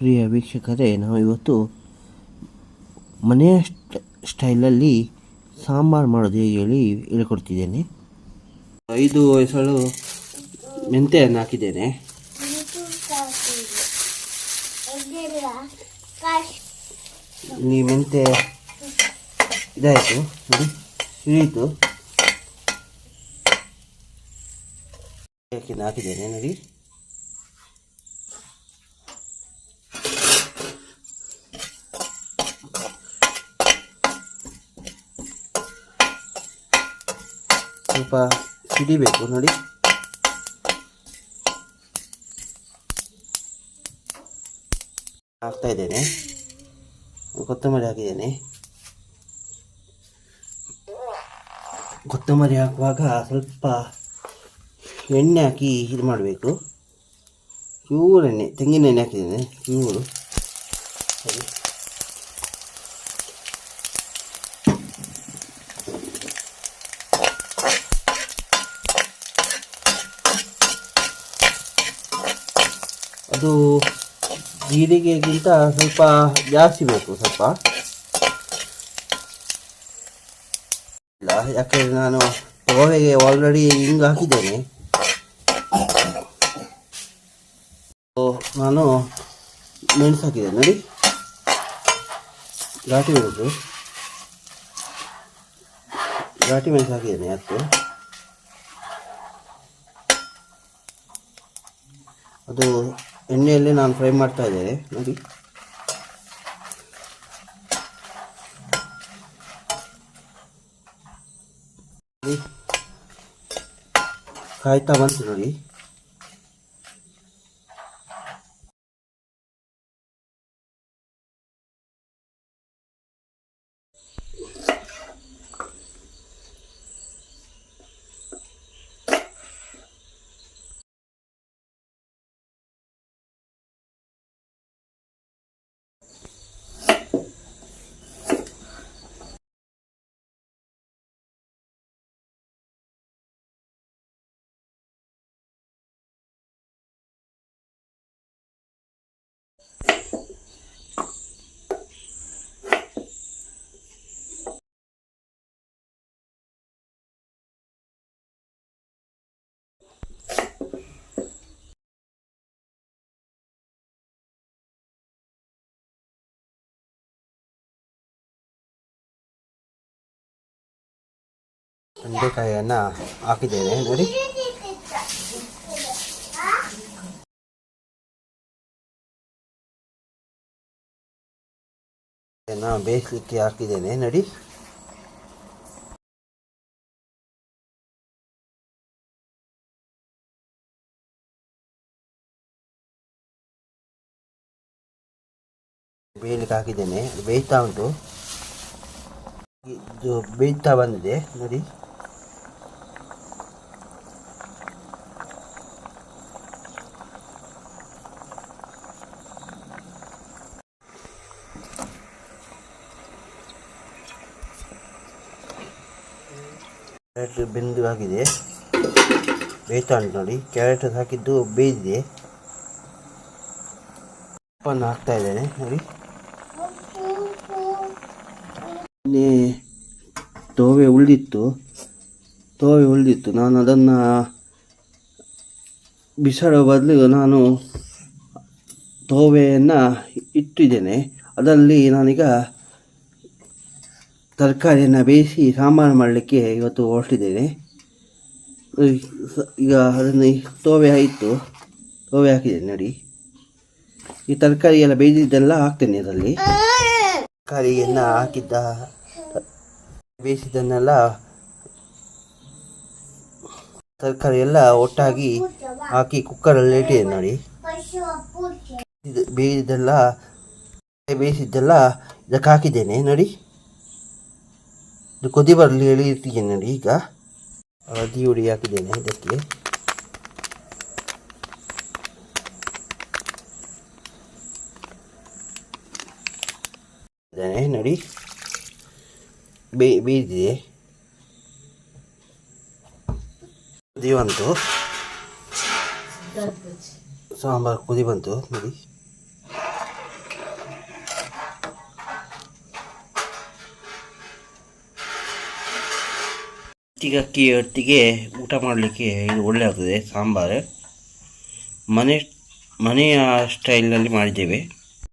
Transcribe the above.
ಪ್ರಿಯ ವೀಕ್ಷಕರೇ, ನಾವು ಇವತ್ತು ಮನೆಯ ಸ್ಟೈಲಲ್ಲಿ ಸಾಂಬಾರು ಮಾಡೋದು ಹೇಗೆ ಹೇಳ್ಕೊಡ್ತಿದ್ದೇನೆ. 5 ಎಸಳು ಮೆಂತೆಯನ್ನು ಹಾಕಿದ್ದೇನೆ. ಈ ಮೆಂತೆ ಇದಾಯಿತು ನೋಡಿ, ಸಿಡಿಯಿತು, ಹಾಕಿದ್ದೇನೆ ನೋಡಿ. ಸ್ವಲ್ಪ ಸಿಡಿಬೇಕು ನೋಡಿ. ಹಾಕ್ತಾ ಇದ್ದೇನೆ. ಕೊತ್ತಂಬರಿ ಹಾಕಿದ್ದೇನೆ. ಕೊತ್ತಂಬರಿ ಹಾಕುವಾಗ ಸ್ವಲ್ಪ ಎಣ್ಣೆ ಹಾಕಿ ಇದು ಮಾಡಬೇಕು. ಚೂರು ಎಣ್ಣೆ, ತೆಂಗಿನ ಎಣ್ಣೆ ಹಾಕಿದ್ದೇನೆ ಚೂರು. ಅದು ಜೀರಿಗೆಗಿಂತ ಸ್ವಲ್ಪ ಜಾಸ್ತಿ ಬೇಕು, ಸ್ವಲ್ಪ ಇಲ್ಲ, ಯಾಕೆಂದರೆ ನಾನು ತೋವೆಗೆ ಆಲ್ರೆಡಿ ಹಿಂಗೆ ಹಾಕಿದ್ದೇನೆ. ನಾನು ಮೆಣಸು ಹಾಕಿದ್ದೇನೆ ನೋಡಿ, ಘಾಟಿ ಮೆಣಸು ಹಾಕಿದ್ದೇನೆ. ಅದು ಎಣ್ಣೆಯಲ್ಲಿ ನಾನು ಫ್ರೈ ಮಾಡ್ತಾ ಇದ್ದೇನೆ ನೋಡಿ. ಕಾಯ್ತಾ ಬಂತು ನೋಡಿ. ಬೆಂಡೆಕಾಯಿಯನ್ನು ಹಾಕಿದ್ದೇನೆ ನೋಡಿ. ಬೇಯಿಸಲಿಕ್ಕೆ ಹಾಕಿದ್ದೇನೆ ನೋಡಿ. ಬೇಯಲಿಕ್ಕೆ ಹಾಕಿದ್ದೇನೆ, ಬೇಯ್ತಾ ಉಂಟು. ಇದು ಬೇಯ್ತಾ ಬಂದಿದೆ ನೋಡಿ. ಕ್ಯಾರೆಟ್ ಬೆಂದು ಆಗಿದೆ, ಬೇಯ್ತಾ ಉಂಟು ನೋಡಿ. ಕ್ಯಾರೆಟ್ ಹಾಕಿದ್ದು ಬೇಯ್ದಿದೆ. ಉಪ್ಪನ್ನು ಹಾಕ್ತಾ ಇದ್ದೇನೆ ನೋಡಿ. ತೋವೆ ಉಳಿದಿತ್ತು, ನಾನು ಅದನ್ನು ಬಿಸಾಡೋ ಬದಲು ನಾನು ತೋವೆಯನ್ನು ಇಟ್ಟಿದ್ದೇನೆ. ಅದರಲ್ಲಿ ನಾನೀಗ ತರಕಾರಿಯನ್ನು ಬೇಯಿಸಿ ಸಾಂಬಾರು ಮಾಡಲಿಕ್ಕೆ ಇವತ್ತು ಹೊರಟಿದ್ದೇನೆ. ಈಗ ಅದನ್ನು ತೋವೆ ಹಾಕಿದ್ದೇನೆ ನೋಡಿ. ಈ ತರಕಾರಿ ಎಲ್ಲ ಬೇಯಿಸಿದ್ದೆಲ್ಲ ಹಾಕ್ತೇನೆ ಅದರಲ್ಲಿ. ತರಕಾರಿಯನ್ನು ಬೇಯಿಸಿದ್ದನ್ನೆಲ್ಲ ತರಕಾರಿ ಎಲ್ಲ ಒಟ್ಟಾಗಿ ಹಾಕಿ ಕುಕ್ಕರಲ್ಲಿ ಇಟ್ಟಿದೆ ನೋಡಿ. ಇದು ಬೇಯಿಸಿದ್ದೆಲ್ಲ ಇದಕ್ಕೆ ಹಾಕಿದ್ದೇನೆ ನೋಡಿ. ಇದು ಕೊದಿ ಬರಲಿ ಹೇಳಿ ಇಟ್ಟಿದ್ದೇನೆ ನೋಡಿ. ಈಗ ಹಳದಿ ಹುಡಿ ಹಾಕಿದ್ದೇನೆ ಇದಕ್ಕೆ. ನೋಡಿ, ಬೇಯ್ದಿದೆ. ಕುದಿ ಬಂತು, ಸಾಂಬಾರು ಕುದಿ ಬಂತು ನೋಡಿ. ಅಕ್ಕಿ ಹೊತ್ತಿಗೆ ಊಟ ಮಾಡಲಿಕ್ಕೆ ಇದು ಒಳ್ಳೆ ಆಗ್ತದೆ. ಸಾಂಬಾರು ಮನೆಯ ಸ್ಟೈಲ್ನಲ್ಲಿ ಮಾಡಿದ್ದೇವೆ.